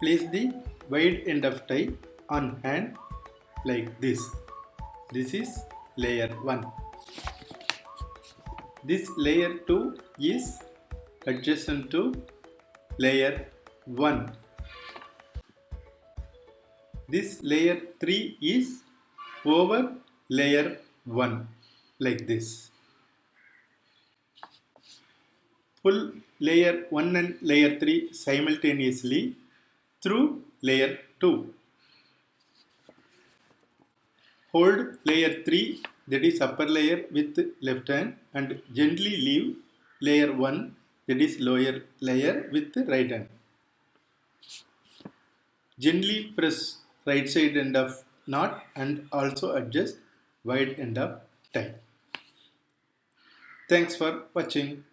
Place the wide end of tie on hand like this. This is layer 1. This layer 2 is adjacent to layer 1. This layer 3 is over layer 1 like this. Pull layer 1 and layer 3 simultaneously through layer 2. Hold layer 3, that is upper layer, with left hand and gently leave layer 1, that is lower layer, with right hand. Gently press right side end of knot and also adjust wide end of tie. Thanks for watching.